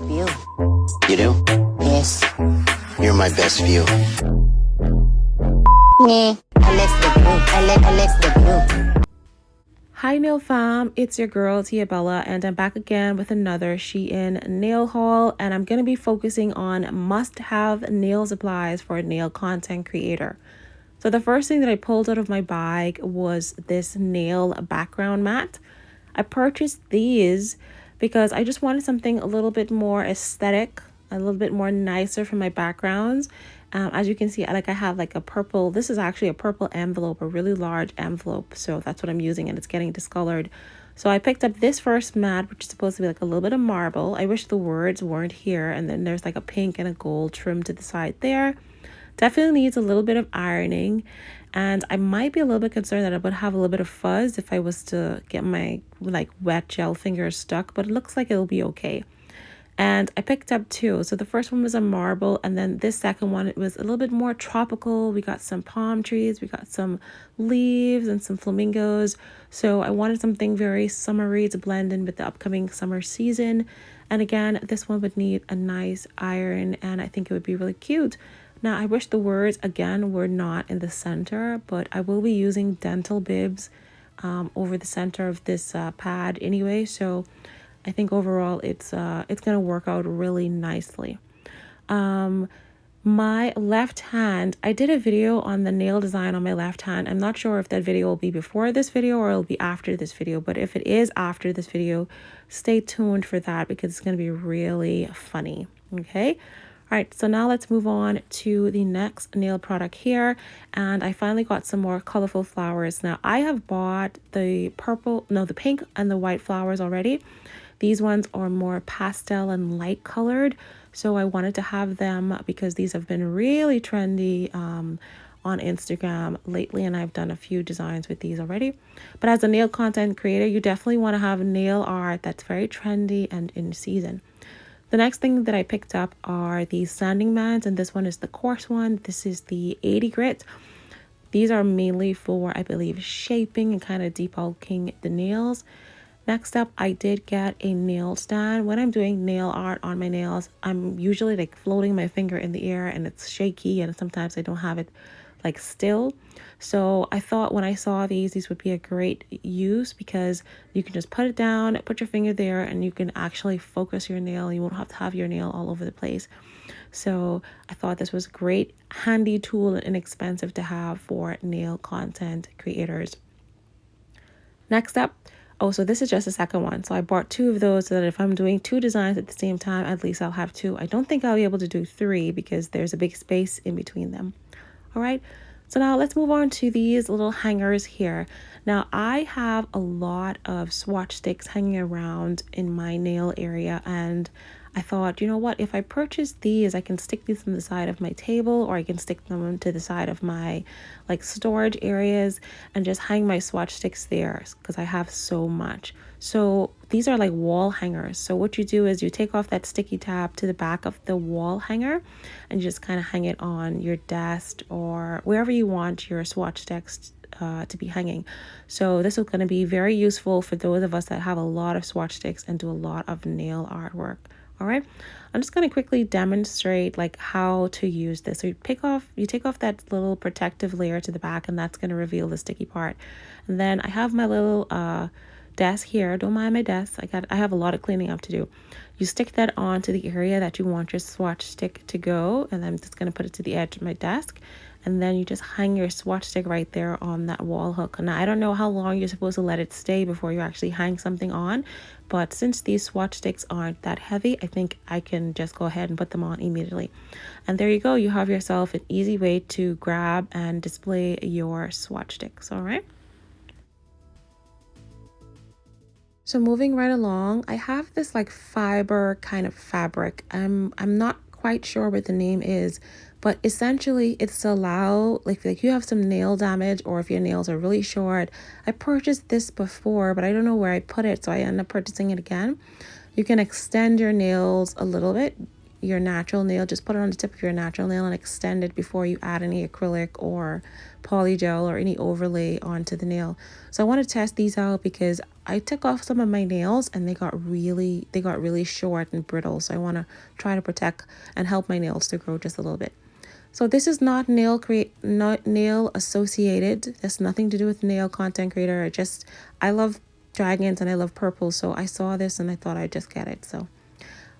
view. You do? Yes. You're my best view. Yeah, I like the view. I like the view. Hi nail fam, it's your girl TiaBellaBeauty and I'm back again with another SheIn Nail Haul, and I'm going to be focusing on must-have nail supplies for a nail content creator. So the first thing that I pulled out of my bag was this nail background mat. I purchased these because I just wanted something a little bit more aesthetic, a little bit more nicer for my backgrounds. As you can see, I have like a purple, this is actually a purple envelope, a really large envelope. So that's what I'm using and it's getting discolored. So I picked up this first mat, which is supposed to be like a little bit of marble. I wish the words weren't here. And then there's like a pink and a gold trim to the side there. Definitely needs a little bit of ironing. And I might be a little bit concerned that I would have a little bit of fuzz if I was to get my like wet gel fingers stuck, but it looks like it'll be okay. And I picked up two. So the first one was a marble, and then this second one, it was a little bit more tropical. We got some palm trees, we got some leaves and some flamingos. So I wanted something very summery to blend in with the upcoming summer season. And again, this one would need a nice iron, and I think it would be really cute. Now, I wish the words again were not in the center, but I will be using dental bibs over the center of this pad anyway. So I think overall it's gonna work out really nicely. My left hand, I did a video on the nail design on my left hand. I'm not sure if that video will be before this video or it'll be after this video, but if it is after this video, stay tuned for that because it's gonna be really funny. Okay. All right, so now let's move on to the next nail product here. And I finally got some more colorful flowers. Now I have bought the pink and the white flowers already. These ones are more pastel and light colored. So I wanted to have them because these have been really trendy on Instagram lately. And I've done a few designs with these already. But as a nail content creator, you definitely want to have nail art that's very trendy and in season. The next thing that I picked up are these sanding mats, and this one is the coarse one. This is the 80 grit. These are mainly for, I believe, shaping and kind of debulking the nails. Next up, I did get a nail stand. When I'm doing nail art on my nails, I'm usually like floating my finger in the air and it's shaky, and sometimes I don't have it like still. So I thought when I saw these would be a great use because you can just put it down, put your finger there, and you can actually focus your nail. You won't have to have your nail all over the place. So I thought this was a great handy tool and inexpensive to have for nail content creators. Next up, oh, so this is just the second one. So I bought two of those so that if I'm doing two designs at the same time, at least I'll have two. I don't think I'll be able to do three because there's a big space in between them. All right. So now let's move on to these little hangers here. Now I have a lot of Swatch Sticks hanging around in my nail area, and I thought, you know what, if I purchase these, I can stick these on the side of my table, or I can stick them to the side of my like storage areas and just hang my Swatch Sticks there because I have so much. So these are like wall hangers. So what you do is you take off that sticky tab to the back of the wall hanger and you just kind of hang it on your desk or wherever you want your Swatch Sticks to be hanging. So this is going to be very useful for those of us that have a lot of Swatch Sticks and do a lot of nail artwork. All right, I'm just going to quickly demonstrate like how to use this. So you take off that little protective layer to the back, and that's going to reveal the sticky part. And then I have my little desk here. Don't mind my desk. I have a lot of cleaning up to do. You stick that onto the area that you want your Swatch Stick to go, and I'm just going to put it to the edge of my desk. And then you just hang your Swatch Stick right there on that wall hook. Now, I don't know how long you're supposed to let it stay before you actually hang something on. But since these Swatch Sticks aren't that heavy, I think I can just go ahead and put them on immediately. And there you go. You have yourself an easy way to grab and display your Swatch Sticks. All right. So moving right along, I have this like fiber kind of fabric. I'm not quite sure what the name is, but essentially it's to allow like you have some nail damage or if your nails are really short. I purchased this before, but I don't know where I put it, so I end up purchasing it again. You can extend your nails a little bit. your natural nail, just put it on the tip of your natural nail and extend it before you add any acrylic or polygel or any overlay onto the nail. So I want to test these out because I took off some of my nails and they got really short and brittle. So I want to try to protect and help my nails to grow just a little bit. So this is not nail associated. That's nothing to do with nail content creator. I love dragons and I love purple. So I saw this and I thought I'd just get it. So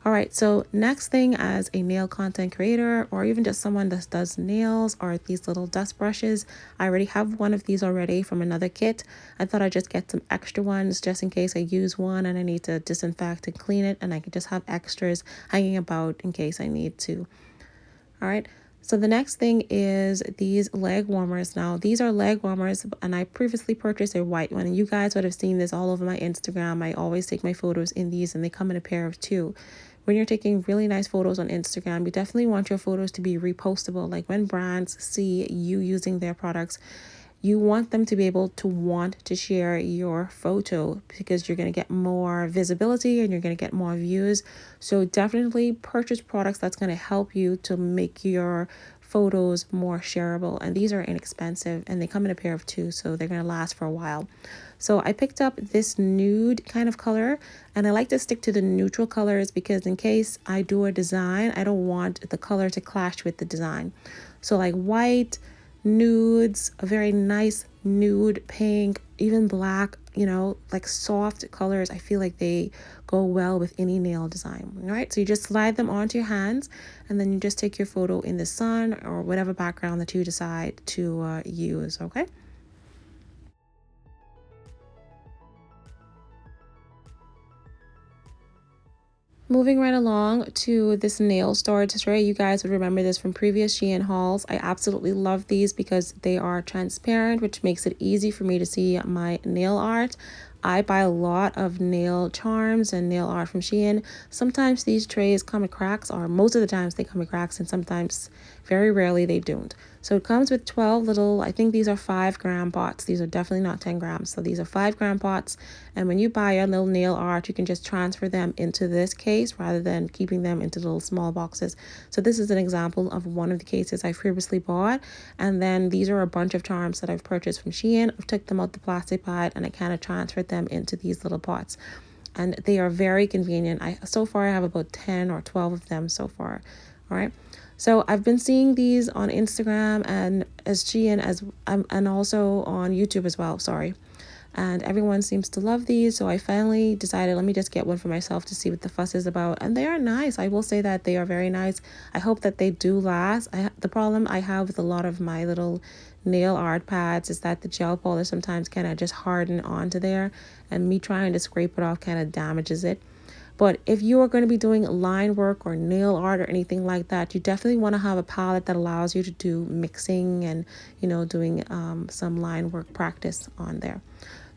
all right, so next thing, as a nail content creator or even just someone that does nails, are these little dust brushes. I already have one of these already from another kit. I thought I'd just get some extra ones just in case I use one and I need to disinfect and clean it, and I can just have extras hanging about in case I need to. All right. So the next thing is these leg warmers. Now, these are leg warmers, and I previously purchased a white one. And you guys would have seen this all over my Instagram. I always take my photos in these, and they come in a pair of two. When you're taking really nice photos on Instagram, you definitely want your photos to be repostable. Like when brands see you using their products, you want them to be able to want to share your photo because you're going to get more visibility and you're going to get more views. So definitely purchase products that's going to help you to make your photos more shareable. And these are inexpensive and they come in a pair of two, so they're going to last for a while. So I picked up this nude kind of color, and I like to stick to the neutral colors because in case I do a design, I don't want the color to clash with the design. So like white, nudes, a very nice nude pink, even black, like soft colors. I feel like they go well with any nail design. All right, so you just slide them onto your hands and then you just take your photo in the sun or whatever background that you decide to use. Okay. Moving right along to this nail storage tray. You guys would remember this from previous SheIn hauls. I absolutely love these because they are transparent, which makes it easy for me to see my nail art. I buy a lot of nail charms and nail art from SheIn. Sometimes these trays come with cracks, or most of the times they come with cracks, and sometimes, very rarely, they don't. So it comes with 12 little, I think these are 5-gram pots. These are definitely not 10 grams. So these are 5-gram pots. And when you buy your little nail art, you can just transfer them into this case rather than keeping them into little small boxes. So this is an example of one of the cases I've previously bought. And then these are a bunch of charms that I've purchased from SheIn. I've took them out the plastic pot and I kind of transferred them into these little pots. And they are very convenient. So far I have about 10 or 12 of them so far. All right. So I've been seeing these on Instagram and as SheIn and also on YouTube as well. Sorry. And everyone seems to love these. So I finally decided, let me just get one for myself to see what the fuss is about. And they are nice. I will say that they are very nice. I hope that they do last. The problem I have with a lot of my little nail art pads is that the gel polish sometimes kind of just harden onto there. And me trying to scrape it off kind of damages it. But if you are going to be doing line work or nail art or anything like that, you definitely want to have a palette that allows you to do mixing and, doing some line work practice on there.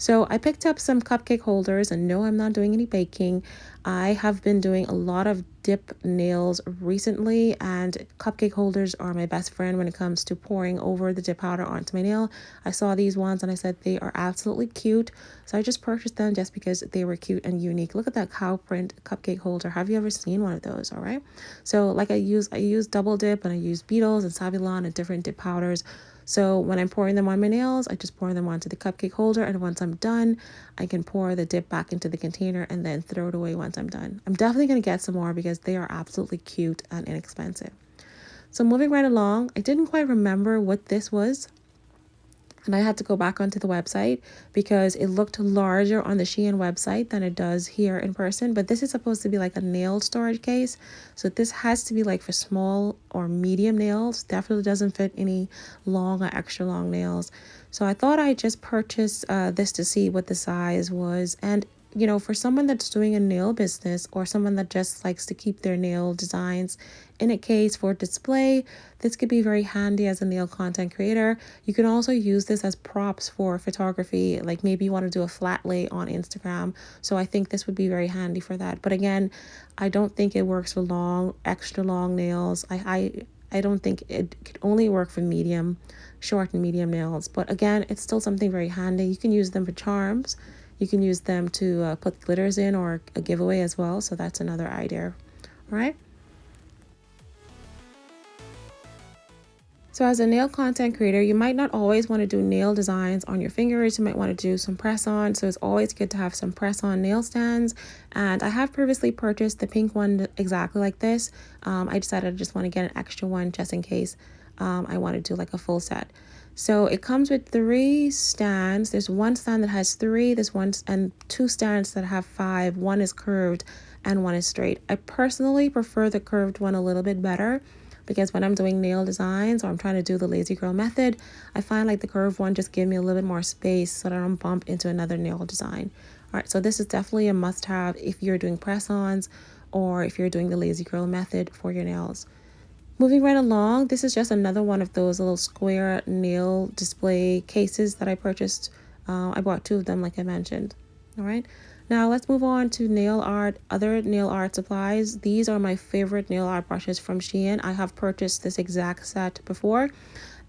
So I picked up some cupcake holders, and no, I'm not doing any baking. I have been doing a lot of dip nails recently, and cupcake holders are my best friend when it comes to pouring over the dip powder onto my nail. I saw these ones and I said they are absolutely cute. So I just purchased them just because they were cute and unique. Look at that cow print cupcake holder. Have you ever seen one of those? All right. So like I use double dip and I use Beetles and Savillon and different dip powders. So when I'm pouring them on my nails, I just pour them onto the cupcake holder, and once I'm done, I can pour the dip back into the container and then throw it away once I'm done. I'm definitely going to get some more because they are absolutely cute and inexpensive. So moving right along, I didn't quite remember what this was, and I had to go back onto the website because it looked larger on the SheIn website than it does here in person. But this is supposed to be like a nail storage case. So this has to be like for small or medium nails. Definitely doesn't fit any long or extra long nails. So I thought I'd just purchase this to see what the size was. And for someone that's doing a nail business or someone that just likes to keep their nail designs in a case for display, this could be very handy as a nail content creator. You can also use this as props for photography, like maybe you want to do a flat lay on Instagram. So I think this would be very handy for that. But again, I don't think it works for extra long nails. I don't think it could only work for short and medium nails. But again, it's still something very handy. You can use them for charms. You can use them to put glitters in or a giveaway as well. So that's another idea. All right. So as a nail content creator, you might not always want to do nail designs on your fingers. You might want to do some press-on. So it's always good to have some press-on nail stands. And I have previously purchased the pink one exactly like this. I decided I just want to get an extra one just in case I want to do like a full set. So it comes with 3 stands. There's one stand that has 3, this one, and 2 stands that have 5. One is curved and one is straight. I personally prefer the curved one a little bit better, because when I'm doing nail designs or I'm trying to do the lazy girl method, I find like the curved one just gives me a little bit more space so that I don't bump into another nail design. All right, so this is definitely a must-have if you're doing press-ons or if you're doing the lazy girl method for your nails. Moving right along, this is just another one of those little square nail display cases that I purchased. I bought 2 of them like I mentioned. All right. Now let's move on to nail art, other nail art supplies. These are my favorite nail art brushes from Shein. I have purchased this exact set before,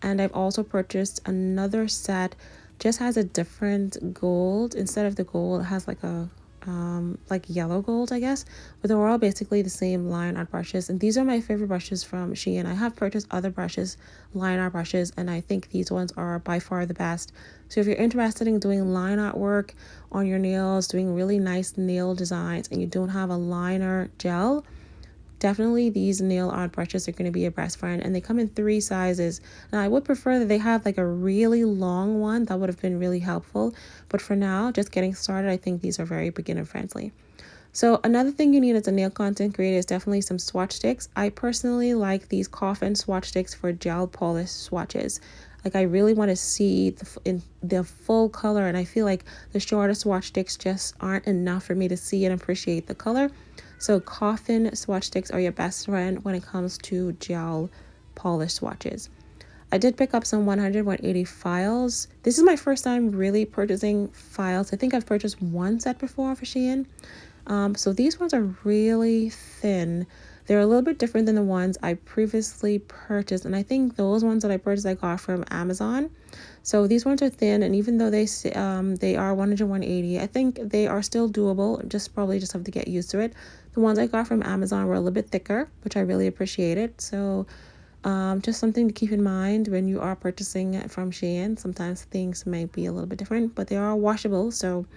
and I've also purchased another set, just has a different gold. Instead of the gold, it has like a like yellow gold, I guess, but they're all basically the same line art brushes, and these are my favorite brushes from Shein. I have purchased other brushes, line art brushes, and I think these ones are by far the best. So if you're interested in doing line art work on your nails, doing really nice nail designs, and you don't have a liner gel, definitely these nail art brushes are going to be your best friend, and they come in 3 sizes. Now I would prefer that they have like a really long one. That would have been really helpful, but for now, just getting started, I think these are very beginner friendly. So another thing you need as a nail content creator is definitely some swatch sticks. I personally like these coffin swatch sticks for gel polish swatches. Like I really want to see in the full color, and I feel like the shorter swatch sticks just aren't enough for me to see and appreciate the color. So coffin swatch sticks are your best friend when it comes to gel polish swatches. I did pick up some 180 files. This is my first time really purchasing files. I think I've purchased 1 set before for Shein. So these ones are really thin. They're a little bit different than the ones I previously purchased, and I think those ones that I purchased I got from Amazon. So these ones are thin, and even though they are 100 180, I think they are still doable. Probably just have to get used to it. The ones I got from Amazon were a little bit thicker, which I really appreciated. So just something to keep in mind when you are purchasing from Shein. Sometimes things may be a little bit different, but they are washable. So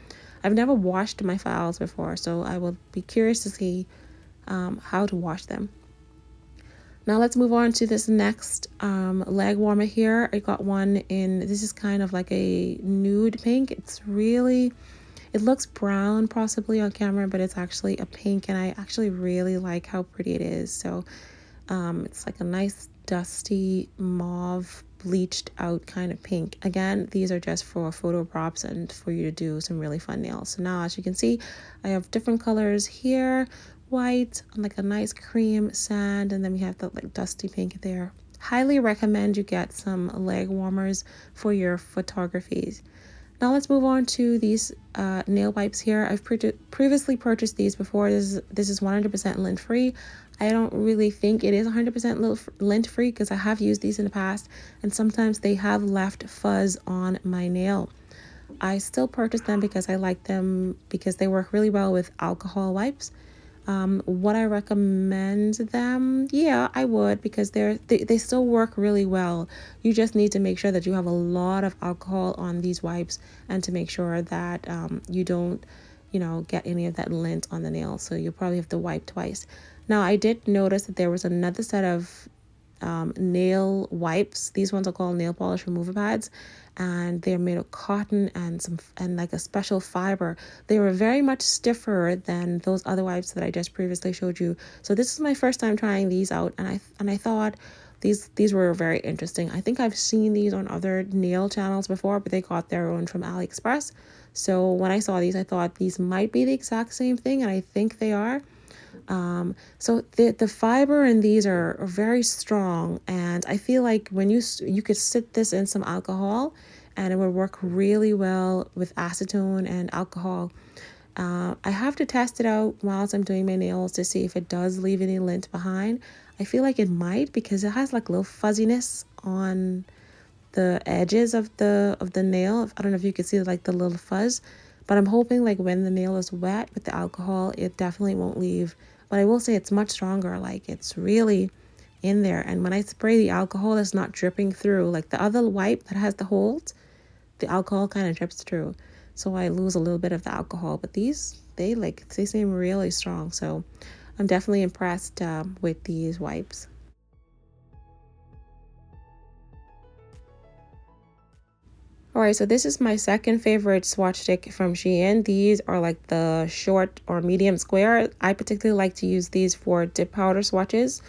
I've never washed my files before, so I will be curious to see how to wash them. Now let's move on to this next leg warmer here. I got one in, this is kind of like a nude pink. It looks brown possibly on camera, but it's actually a pink, and I actually really like how pretty it is. So it's like a nice dusty mauve bleached out kind of pink. Again, these are just for photo props and for you to do some really fun nails. So now, as you can see, I have different colors here, white, like a nice cream sand, and then we have the like dusty pink there. Highly recommend you get some leg warmers for your photographies. Now let's move on to these nail wipes here. I've previously purchased these before. This is 100% lint free. I don't really think it is 100% lint free because I have used these in the past, and sometimes they have left fuzz on my nail. I still purchase them because I like them, because they work really well with alcohol wipes. Would I recommend them? Yeah, I would, because they still work really well. You just need to make sure that you have a lot of alcohol on these wipes, and to make sure that you don't get any of that lint on the nail. So you'll probably have to wipe twice. Now I did notice that there was another set of nail wipes. These ones are called nail polish remover pads, and they're made of cotton and like a special fiber. They were very much stiffer than those other wipes that I just previously showed you. So this is my first time trying these out, and I thought these were very interesting. I think I've seen these on other nail channels before, but they got their own from AliExpress. So when I saw these, I thought these might be the exact same thing, and I think they are. So the fiber in these are very strong, and I feel like when you could sit this in some alcohol, and it would work really well with acetone and alcohol. I have to test it out whilst I'm doing my nails to see if it does leave any lint behind. I feel like it might, because it has like little fuzziness on the edges of the nail. I don't know if you can see like the little fuzz, but I'm hoping like when the nail is wet with the alcohol, it definitely won't leave. But I will say it's much stronger. Like it's really in there. And when I spray, the alcohol is not dripping through. Like the other wipe that has the holes, the alcohol kind of drips through. So I lose a little bit of the alcohol. But these, they seem really strong. So I'm definitely impressed with these wipes. Alright, so this is my second favorite swatch stick from Shein. These are like the short or medium square. I particularly like to use these for dip powder swatches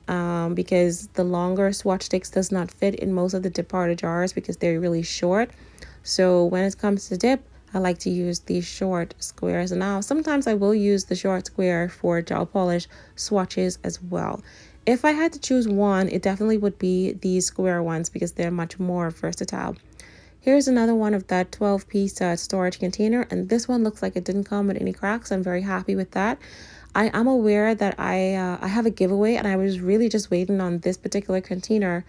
because the longer swatch sticks does not fit in most of the dip powder jars because they're really short. So when it comes to dip, I like to use these short squares. And now sometimes I will use the short square for gel polish swatches as well. If I had to choose one, it definitely would be these square ones because they're much more versatile. Here's another one of that 12-piece storage container, and this one looks like it didn't come with any cracks. I'm very happy with that. I am aware that I have a giveaway, and I was really just waiting on this particular container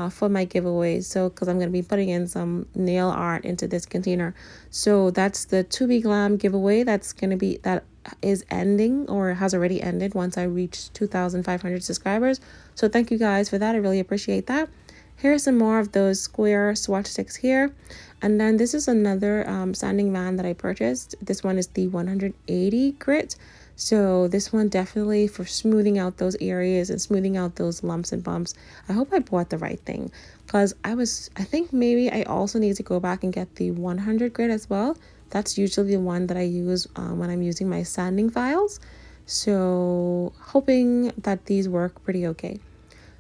for my giveaway. So, because I'm going to be putting in some nail art into this container. So that's the TOBEGLAM giveaway that is ending or has already ended once I reach 2,500 subscribers. So thank you guys for that. I really appreciate that. Here's some more of those square swatch sticks here. And then this is another sanding wand that I purchased. This one is the 180 grit. So this one definitely for smoothing out those areas and smoothing out those lumps and bumps. I hope I bought the right thing because I think maybe I also need to go back and get the 100 grit as well. That's usually the one that I use when I'm using my sanding files. So hoping that these work pretty okay.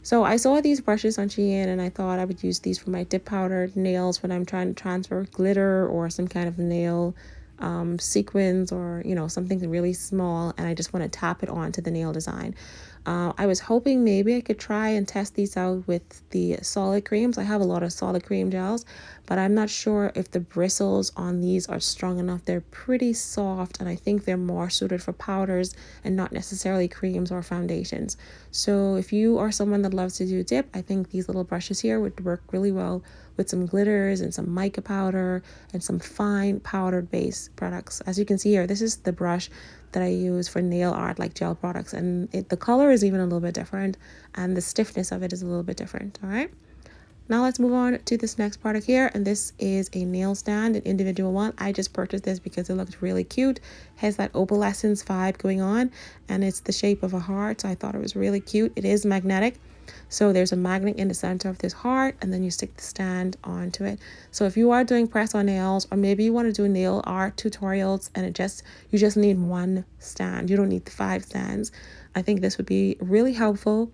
So I saw these brushes on Shein and I thought I would use these for my dip powdered nails when I'm trying to transfer glitter or some kind of nail sequins or, you know, something really small, and I just want to tap it onto the nail design. I was hoping maybe I could try and test these out with the solid creams. I have a lot of solid cream gels, but I'm not sure if the bristles on these are strong enough. They're pretty soft, and I think they're more suited for powders and not necessarily creams or foundations. So if you are someone that loves to do dip, I think these little brushes here would work really well with some glitters and some mica powder and some fine powdered base products. As you can see here, this is the brush that I use for nail art, like gel products, and the color is even a little bit different and the stiffness of it is a little bit different. All right, now let's move on to this next product here, and this is a nail stand, an individual one. I just purchased this because it looked really cute, has that opalescence vibe going on, and it's the shape of a heart, so I thought it was really cute. It is magnetic. So there's a magnet in the center of this heart, and then you stick the stand onto it. So if you are doing press on nails, or maybe you want to do nail art tutorials and you just need one stand, you don't need the 5 stands, I think this would be really helpful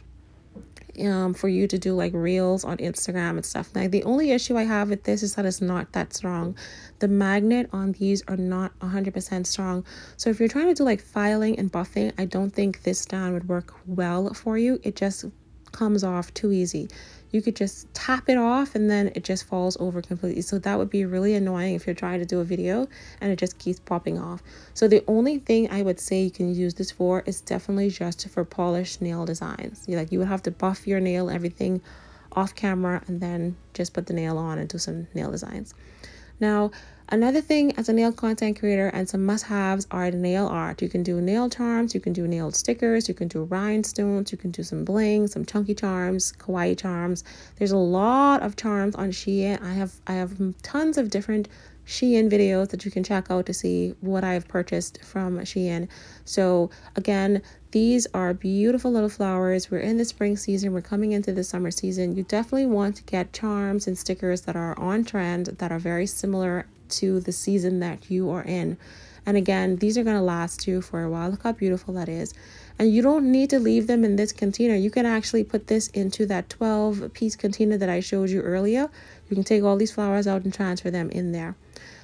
for you to do like reels on Instagram and stuff. Now the only issue I have with this is that it's not that strong. The magnet on these are not 100% strong. So if you're trying to do like filing and buffing, I don't think this stand would work well for you. It just comes off too easy. You could just tap it off and then it just falls over completely. So that would be really annoying if you're trying to do a video and it just keeps popping off. So the only thing I would say you can use this for is definitely just for polished nail designs. You would have to buff your nail, everything off camera, and then just put the nail on and do some nail designs. Now, another thing as a nail content creator and some must-haves are the nail art. You can do nail charms, you can do nail stickers, you can do rhinestones, you can do some bling, some chunky charms, kawaii charms. There's a lot of charms on Shein. I have tons of different Shein videos that you can check out to see what I've purchased from Shein. So again, these are beautiful little flowers. We're in the spring season, we're coming into the summer season. You definitely want to get charms and stickers that are on trend, that are very similar to the season that you are in. And again, these are going to last you for a while. Look how beautiful that is. And you don't need to leave them in this container. You can actually put this into that 12-piece container that I showed you earlier. You can take all these flowers out and transfer them in there.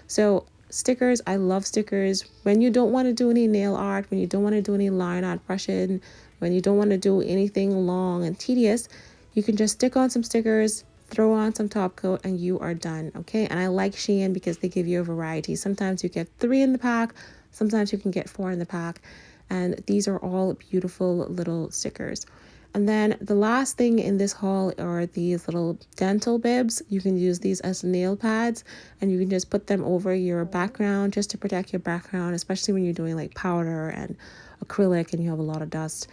So stickers, I love stickers. When you don't want to do any nail art, when you don't want to do any line art brushing, when you don't want to do anything long and tedious, you can just stick on some stickers, throw on some top coat, and you are done. Okay, and I like Shein because they give you a variety. Sometimes you get 3 in the pack, sometimes you can get 4 in the pack, and these are all beautiful little stickers. And then the last thing in this haul are these little dental bibs. You can use these as nail pads, and you can just put them over your background just to protect your background, especially when you're doing like powder and acrylic and you have a lot of dust.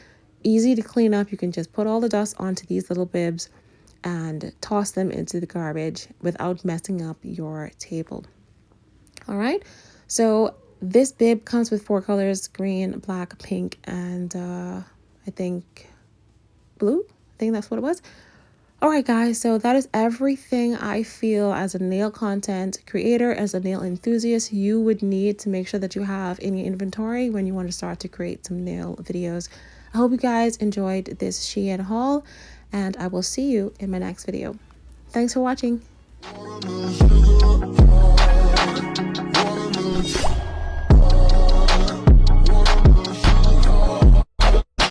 easy to clean up. You can just put all the dust onto these little bibs and toss them into the garbage without messing up your table. All right, so this bib comes with 4 colors: green, black, pink, and I think blue. I think that's what it was. All right, guys, so that is everything I feel as a nail content creator, as a nail enthusiast, you would need to make sure that you have in your inventory when you want to start to create some nail videos. I hope you guys enjoyed this SheIn haul, and I will see you in my next video. Thanks for watching.